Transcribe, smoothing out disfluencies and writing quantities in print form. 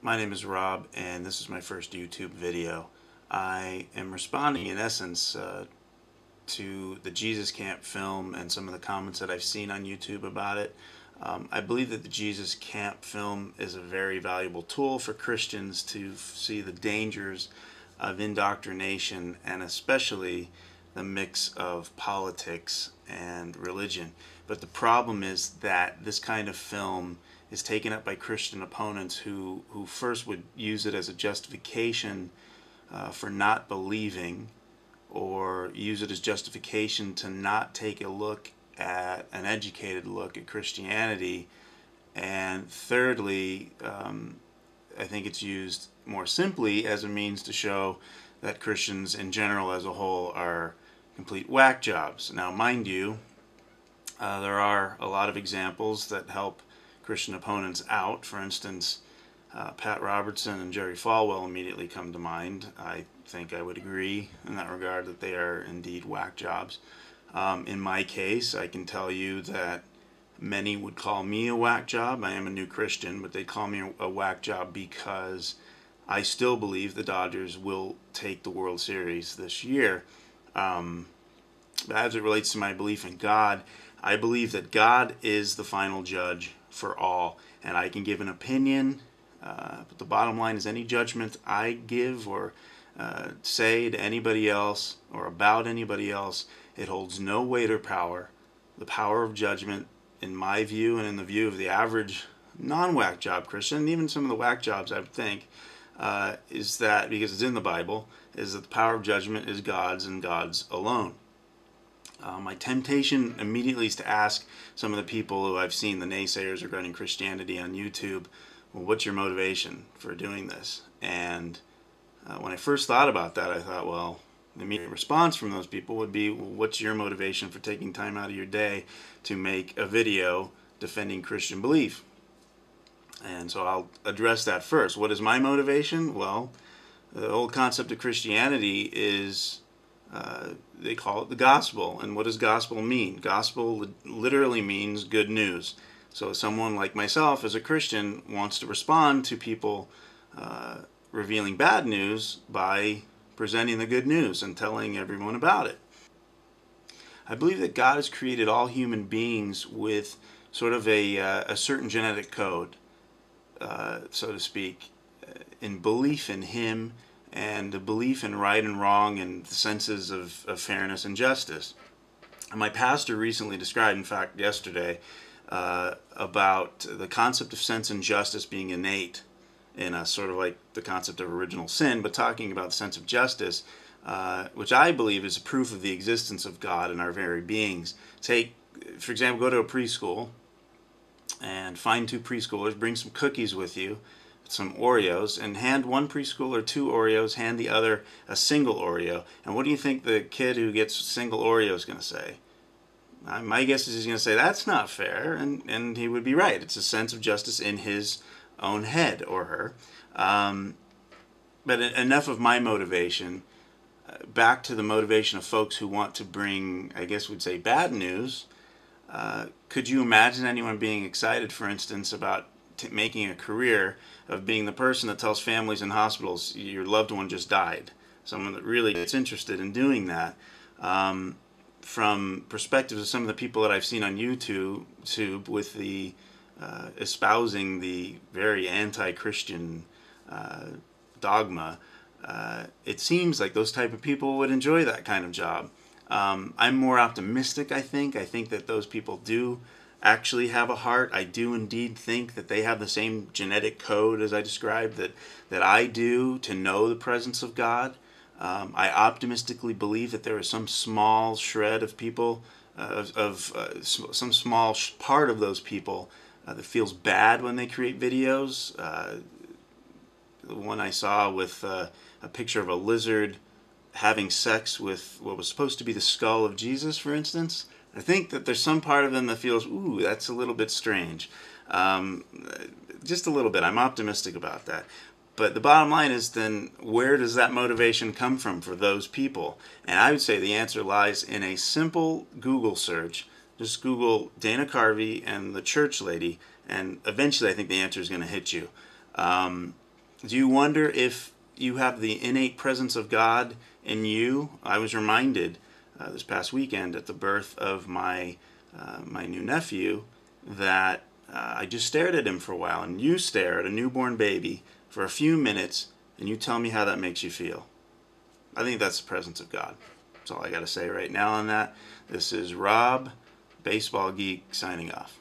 My name is Rob, and this is my first YouTube video. I am responding, in essence, to the Jesus Camp film and some of the comments that I've seen on YouTube about it. I believe that the Jesus Camp film is a very valuable tool for Christians to see the dangers of indoctrination, and especially the mix of politics and religion. But the problem is that this kind of film is taken up by Christian opponents who first would use it as a justification for not believing, or use it as justification to not take a look at an educated look at Christianity. And thirdly, I think it's used more simply as a means to show that Christians in general as a whole are complete whack jobs. Now, mind you, there are a lot of examples that help Christian opponents out. For instance, Pat Robertson and Jerry Falwell immediately come to mind. I think I would agree in that regard that they are indeed whack jobs. In my case, I can tell you that many would call me a whack job. I am a new Christian, but they call me a whack job because I still believe the Dodgers will take the World Series this year. As it relates to my belief in God, I believe that God is the final judge for all, and I can give an opinion, but the bottom line is any judgment I give or say to anybody else or about anybody else, it holds no weight or power. The power of judgment, in my view and in the view of the average non-whack job Christian, and even some of the whack jobs I would think, is that, because it's in the Bible, is that the power of judgment is God's and God's alone. My temptation immediately is to ask some of the people who I've seen, the naysayers regarding Christianity on YouTube, well, what's your motivation for doing this? And when I first thought about that, I thought, well, the immediate response from those people would be, well, what's your motivation for taking time out of your day to make a video defending Christian belief? And so I'll address that first. What is my motivation? Well, the whole concept of Christianity is, they call it the gospel. And what does gospel mean? Gospel literally means good news. So someone like myself as a Christian wants to respond to people revealing bad news by presenting the good news and telling everyone about it. I believe that God has created all human beings with sort of a certain genetic code, so to speak, in belief in Him and the belief in right and wrong and the senses of fairness and justice. And my pastor recently described, in fact yesterday, about the concept of sense and justice being innate in us, sort of like the concept of original sin, but talking about the sense of justice, which I believe is a proof of the existence of God in our very beings. Take, for example, go to a preschool and find two preschoolers, bring some cookies with you, some Oreos, and hand one preschooler two Oreos, hand the other a single Oreo. And what do you think the kid who gets single Oreo is going to say? My guess is he's going to say, that's not fair, and he would be right. It's a sense of justice in his own head, or her. But enough of my motivation. Back to the motivation of folks who want to bring, I guess we'd say, bad news. Could you imagine anyone being excited, for instance, about making a career of being the person that tells families in hospitals your loved one just died? Someone that really gets interested in doing that. From perspectives of some of the people that I've seen on YouTube with the espousing the very anti-Christian dogma, it seems like those type of people would enjoy that kind of job. I'm more optimistic, I think. I think that those people do actually have a heart. I do indeed think that they have the same genetic code as I described that I do, to know the presence of God. I optimistically believe that there is some small shred of people, some small part of those people that feels bad when they create videos. The one I saw with a picture of a lizard having sex with what was supposed to be the skull of Jesus, for instance. I think that there's some part of them that feels, ooh, that's a little bit strange. Just a little bit. I'm optimistic about that. But the bottom line is, then, where does that motivation come from for those people? And I would say the answer lies in a simple Google search. Just Google Dana Carvey and the church lady, and eventually I think the answer is going to hit you. Do you wonder if you have the innate presence of God in you? I was reminded this past weekend at the birth of my new nephew that I just stared at him for a while, and you stare at a newborn baby for a few minutes, and you tell me how that makes you feel. I think that's the presence of God. That's all I got to say right now on that. This is Rob, Baseball Geek, signing off.